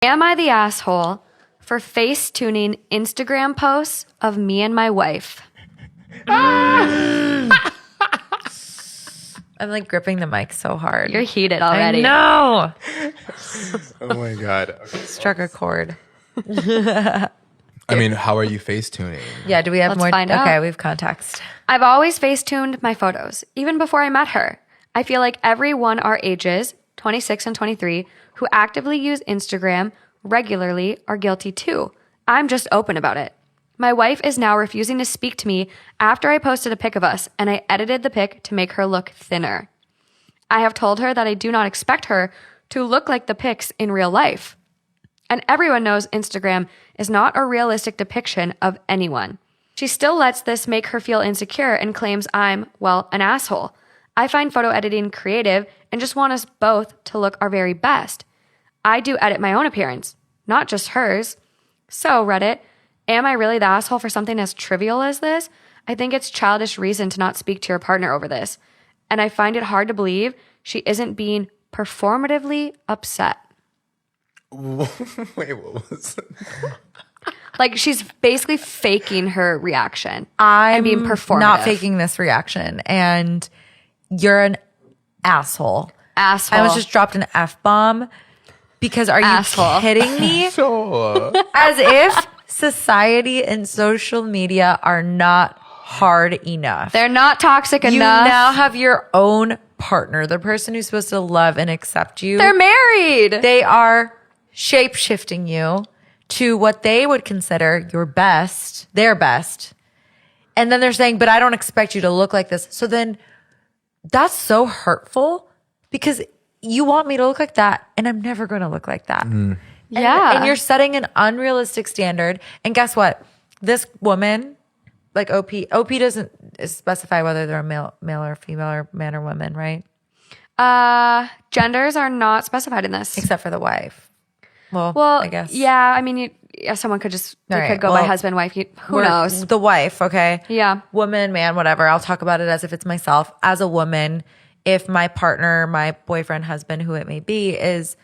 Am I the asshole for face tuning Instagram posts of me and my wife? I'm like gripping the mic so hard. You're heated already. No. Oh my God. Okay. Struck a chord. I mean, how are you face tuning? Yeah, do we have Let's more? find out. Okay, we have context. I've always face tuned my photos, even before I met her. I feel like everyone our ages, 26 and 23, who actively use Instagram regularly are guilty too. I'm just open about it. My wife is now refusing to speak to me after I posted a pic of us and I edited the pic to make her look thinner. I have told her that I do not expect her to look like the pics in real life. And everyone knows Instagram is not a realistic depiction of anyone. She still lets this make her feel insecure and claims I'm, well, an asshole. I find photo editing creative and just want us both to look our very best. I do edit my own appearance, not just hers. So, Reddit, am I really the asshole for something as trivial as this? I think it's childish reason to not speak to your partner over this. And I find it hard to believe she isn't being performatively upset. Wait, what was it? Like, she's basically faking her reaction. I'm being performative. not faking this reaction, and you're an asshole. Asshole. I almost just dropped an F-bomb because are you Asshole. kidding me? So, As if society and social media are not hard enough. They're not toxic You enough. now have your own partner, the person who's supposed to love and accept you. They're married. They are shape-shifting you to what they would consider your best, their best. And then they're saying, but I don't expect you to look like this. So then that's so hurtful because you want me to look like that and I'm never going to look like that. Yeah. And you're setting an unrealistic standard. And guess what? This woman, like OP doesn't specify whether they're a male or female or man or woman, right? Genders are not specified in this. Except for the wife. Well, I guess. Yeah, I mean, someone could just, they All right, could go by well, husband, wife. Who knows? The wife, okay? Yeah. Woman, man, whatever. I'll talk about it as if it's myself. As a woman, if my partner, my boyfriend, husband, who it may be, is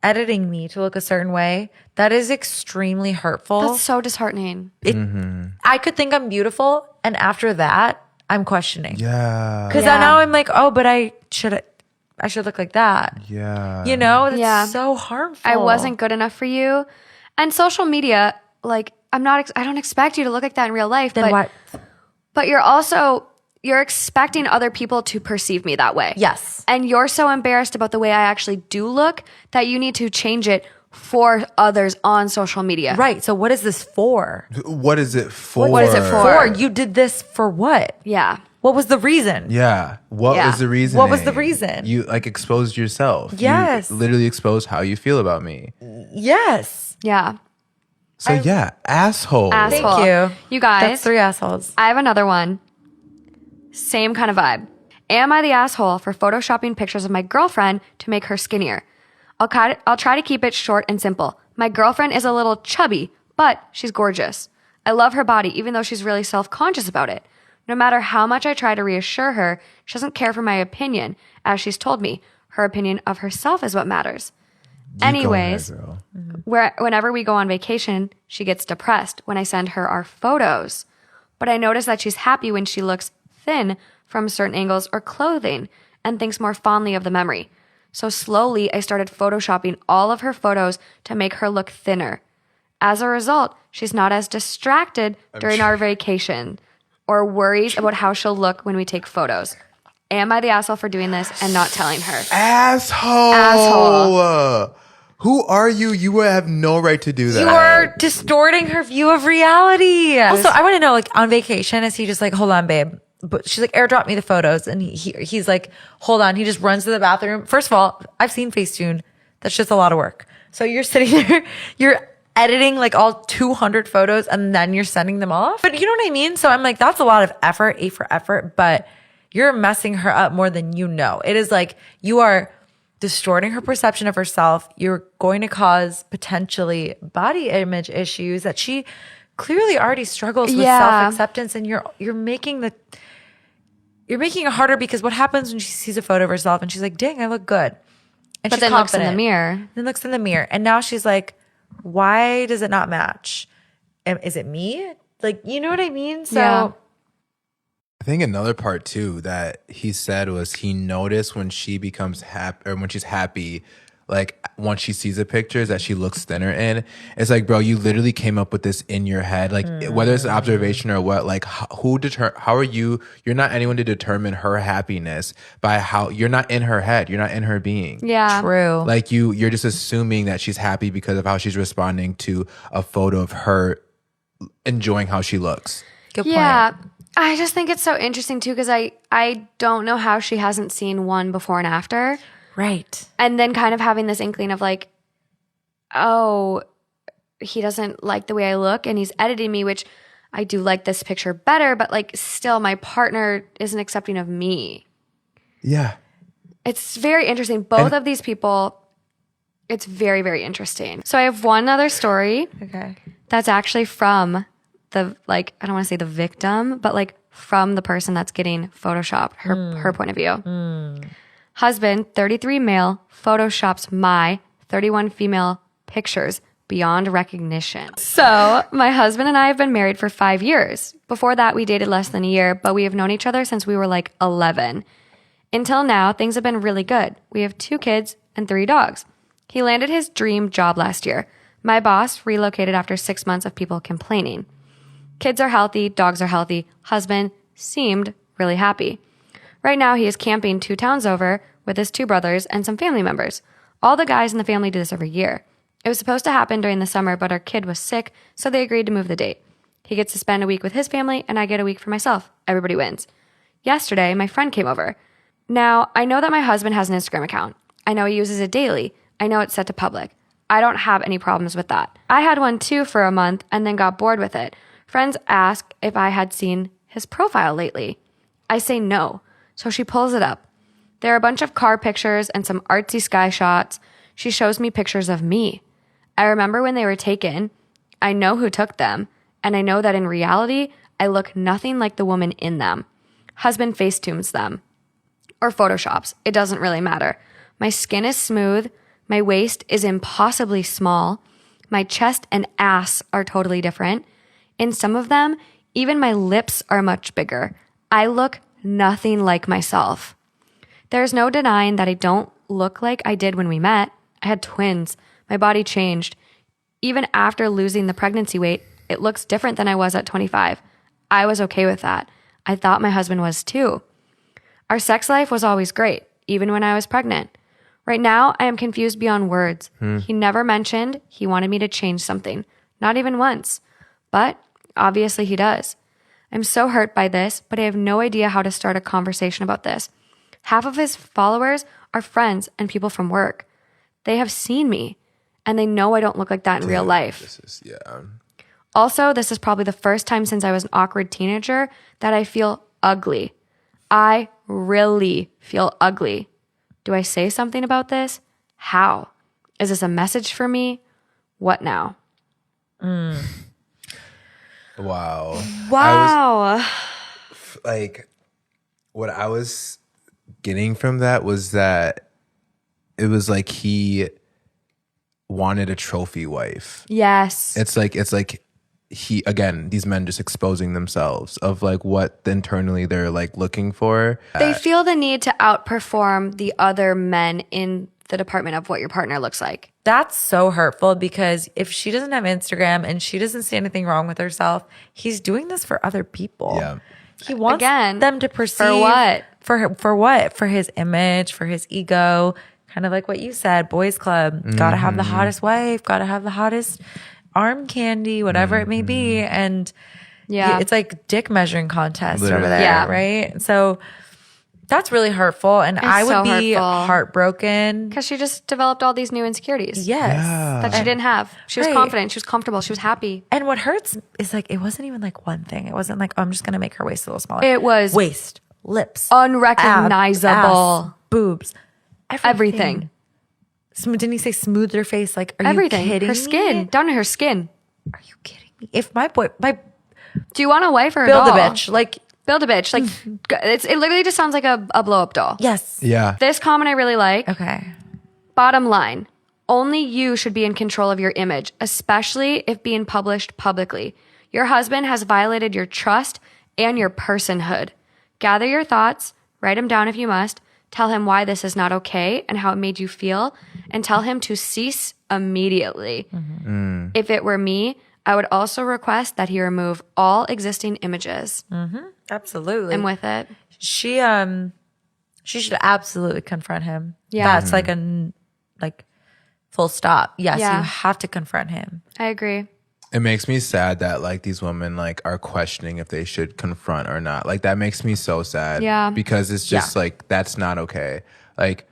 editing me to look a certain way, that is extremely hurtful. That's so disheartening. I could think I'm beautiful, and after that, I'm questioning. yeah. Because Yeah. now I'm like, oh, but I should look like that. Yeah. You know, that's Yeah. so harmful. I wasn't good enough for you. And social media, like, I don't expect you to look like that in real life. Then what? But you're expecting other people to perceive me that way. Yes. And you're so embarrassed about the way I actually do look that you need to change it for others on social media. Right. So what is this for? What is it for? What is it for? You did this for what? Yeah. What was the reason? Yeah. What Yeah. was the reason? What was the reason? You like exposed yourself. Yes. You literally exposed how you feel about me. Yes. Yeah. So yeah, asshole. Asshole. Thank you. You guys. That's 3 assholes. I have another one. Same kind of vibe. Am I the asshole for photoshopping pictures of my girlfriend to make her skinnier? I'll try to keep it short and simple. My girlfriend is a little chubby, but she's gorgeous. I love her body, even though she's really self-conscious about it. No matter how much I try to reassure her, she doesn't care for my opinion, as she's told me. Her opinion of herself is what matters. Go ahead, Anyways, girl. whenever we go on vacation, she gets depressed when I send her our photos. But I notice that she's happy when she looks thin from certain angles or clothing and thinks more fondly of the memory. So slowly, I started photoshopping all of her photos to make her look thinner. As a result, she's not as distracted during our vacation or worries about how she'll look when we take photos. Am I the asshole for doing this and not telling her? Asshole. Who are you? You have no right to do that. You are distorting her view of reality. Also, I want to know, like, on vacation, is he just like, hold on, babe? But she's like, airdrop me the photos. And he's like, hold on. He just runs to the bathroom. First of all, I've seen Facetune. That's just a lot of work. So you're sitting there, you're editing like all 200 photos and then you're sending them off. But you know what I mean? So I'm like, that's a lot of effort, A for effort, but you're messing her up more than you know. It is like you are distorting her perception of herself. You're going to cause potentially body image issues that she clearly already struggles with self-acceptance, and you're making it harder because what happens when she sees a photo of herself and she's like, dang, I look good. And but she's then looks in the confident. mirror. Then looks in the mirror. And now she's like, why does it not match? Is it me? Like, you know what I mean? So Yeah. I think another part too that he said was he noticed when she becomes happy or when she's happy, like once she sees the pictures that she looks thinner in. It's like, bro, you literally came up with this in your head, like whether it's an observation or what. Like, how are you? You're not anyone to determine her happiness by how you're not in her head. You're not in her being. Yeah. true. Like you're just assuming that she's happy because of how she's responding to a photo of her enjoying how she looks. Good Yeah. point. I just think it's so interesting too because I don't know how she hasn't seen one before and after. Right. And then kind of having this inkling of like, oh, he doesn't like the way I look and he's editing me, which I do like this picture better, but like still my partner isn't accepting of me. Yeah. It's very interesting. Both of these people, it's very, very interesting. So I have one other story Okay. that's actually from the, like, I don't want to say the victim, but like from the person that's getting photoshopped, her point of view. Husband, 33 male, photoshops my 31 female pictures beyond recognition. So my husband and I have been married for 5 years. Before that, we dated less than a year, but we have known each other since we were like 11. Until now, things have been really good. We have 2 kids and 3 dogs. He landed his dream job last year. My boss relocated after 6 months of people complaining. Kids are healthy, dogs are healthy. Husband seemed really happy. Right now, he is camping 2 towns over with his 2 brothers and some family members. All the guys in the family do this every year. It was supposed to happen during the summer, but our kid was sick, so they agreed to move the date. He gets to spend a week with his family, and I get a week for myself. Everybody wins. Yesterday, my friend came over. Now, I know that my husband has an Instagram account. I know he uses it daily. I know it's set to public. I don't have any problems with that. I had one too for a month and then got bored with it. Friends ask if I had seen his profile lately. I say no, so she pulls it up. There are a bunch of car pictures and some artsy sky shots. She shows me pictures of me. I remember when they were taken. I know who took them, and I know that in reality, I look nothing like the woman in them. Husband facetunes them. Or photoshops. It doesn't really matter. My skin is smooth. My waist is impossibly small. My chest and ass are totally different. In some of them, even my lips are much bigger. I look nothing like myself. There's no denying that I don't look like I did when we met. I had twins. My body changed. Even after losing the pregnancy weight, it looks different than I was at 25. I was okay with that. I thought my husband was too. Our sex life was always great, even when I was pregnant. Right now, I am confused beyond words. He never mentioned he wanted me to change something, not even once. But obviously he does. I'm so hurt by this, but I have no idea how to start a conversation about this. Half of his followers are friends and people from work. They have seen me, and they know I don't look like that in real life. This is, yeah. Also, this is probably the first time since I was an awkward teenager that I feel ugly. I really feel ugly. Do I say something about this? How? Is this a message for me? What now? Wow. Wow. Like, what I was getting from that was that it was like he wanted a trophy wife. Yes. It's like he, again, these men just exposing themselves of like what internally they're like looking for. They feel the need to outperform the other men in the department of what your partner looks like. That's so hurtful because if she doesn't have Instagram and she doesn't see anything wrong with herself, he's doing this for other people. Yeah. He wants Again, them to perceive. for what? For what? For his image, for his ego. Kind of like what you said, boys club. Gotta have the hottest wife, gotta have the hottest arm candy, whatever it may be. And Yeah. it's like dick measuring contest Literally. over there, Yeah. right? So that's really hurtful. And I would so be hurtful. heartbroken. Because she just developed all these new insecurities Yes. that she didn't have. She was Right. confident. She was comfortable. She was happy. And what hurts is like, it wasn't even like one thing. It wasn't like, oh, I'm just going to make her waist a little smaller. It was waist, lips, unrecognizable. ass, boobs, Everything. Didn't he say smooth her face? Like, are Everything. you kidding Her me? skin. Down to her skin. Are you kidding me? If my Do you want a wife or a build a doll? bitch, like, Build a bitch. Like, it literally just sounds like a blow up doll. yes. Yeah. This comment I really like. Okay. Bottom line, only you should be in control of your image, especially if being published publicly. Your husband has violated your trust and your personhood. Gather your thoughts, write them down if you must, tell him why this is not okay and how it made you feel, and tell him to cease immediately. If it were me, I would also request that he remove all existing images. Absolutely. I'm with it. She should absolutely confront him. Yeah. That's like full stop. Yes, Yeah. you have to confront him. I agree. It makes me sad that like these women like are questioning if they should confront or not. Like that makes me so sad. Yeah. Because it's just like that's not okay. Like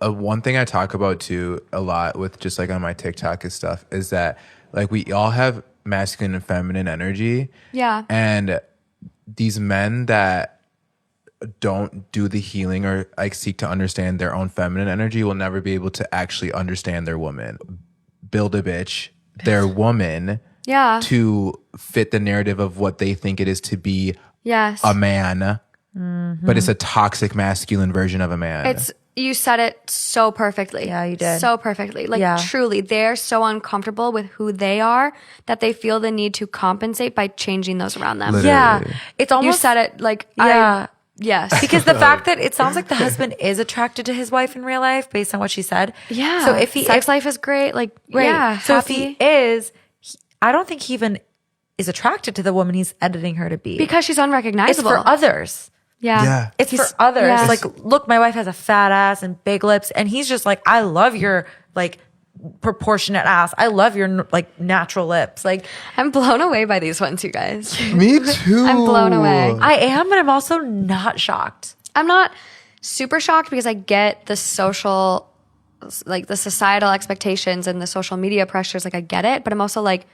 one thing I talk about too a lot with just like on my TikTok and stuff is that like we all have masculine and feminine energy. Yeah. And these men that don't do the healing or like seek to understand their own feminine energy will never be able to actually understand their woman. Build a bitch, their woman, Yeah. to fit the narrative of what they think it is to be Yes. a man. But it's a toxic masculine version of a man. You said it so perfectly. Yeah, you did. So perfectly. Like truly, they're so uncomfortable with who they are that they feel the need to compensate by changing those around them. Literally. Yeah. It's almost You said it like yes. because the fact that it sounds like the husband is attracted to his wife in real life based on what she said. Yeah. So if he sex life is great, like yeah, so happy. if he is, I don't think he even is attracted to the woman he's editing her to be. because she's It's unrecognizable. for others. Yeah. Yeah. It's for others. yes. Like, look, my wife has a fat ass and big lips, and he's just like, I love your like proportionate ass. I love your like natural lips. Like, I'm blown away by these ones, you guys. Me too. I'm blown away. I am, but I'm also not shocked. I'm not super shocked because I get the social, like the societal expectations and the social media pressures. Like I get it, but I'm also like,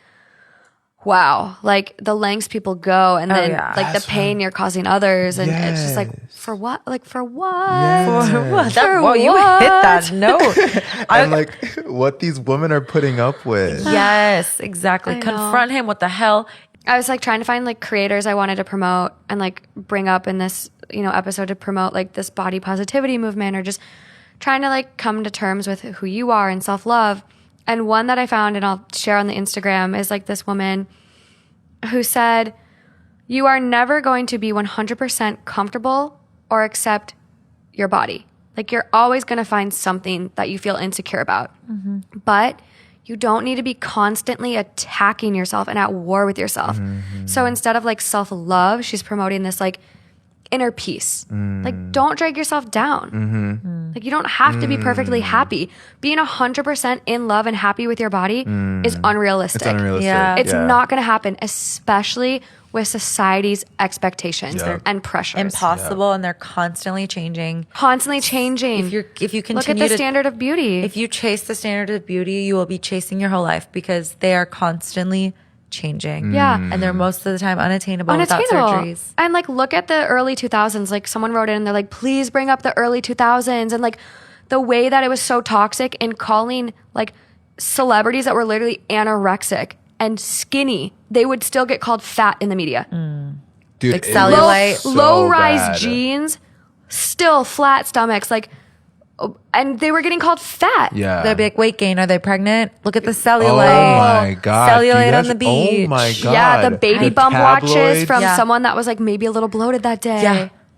wow, like the lengths people go and then like the pain you're causing others. And it's just like, for what? Like for what? Well, you hit that note. And like what these women are putting up with. Yes, exactly. know. Confront him. What the hell? I was like trying to find like creators I wanted to promote and like bring up in this, episode to promote like this body positivity movement or just trying to like come to terms with who you are and self-love. And one that I found and I'll share on the Instagram is like this woman who said, you are never going to be 100% comfortable or accept your body. Like you're always going to find something that you feel insecure about. But you don't need to be constantly attacking yourself and at war with yourself. So instead of like self-love, she's promoting this like inner peace. Like don't drag yourself down. Like you don't have to be perfectly happy. Being 100% in love and happy with your body is unrealistic. It's unrealistic. Yeah. It's not going to happen, especially with society's expectations and pressures. Impossible, and they're constantly changing. Constantly changing. If you continue look at the to, standard of beauty. if you chase the standard of beauty, you will be chasing your whole life because they are constantly changing. Yeah. And they're most of the time unattainable without surgeries. And like look at the early 2000s. Like someone wrote in and they're like, please bring up the early 2000s and like the way that it was so toxic in calling like celebrities that were literally anorexic and skinny, they would still get called fat in the media. Dude, Like it cellulite. was so Low-rise bad. jeans, still flat stomachs, like, and they were getting called fat. Yeah. They'd be like, weight gain, are they pregnant? Look at the Oh cellulite. my god. Cellulite Do you on the beach. Oh my god. Yeah, the baby bump watches tabloids. from Yeah. someone that was like maybe a little bloated that day. Yeah.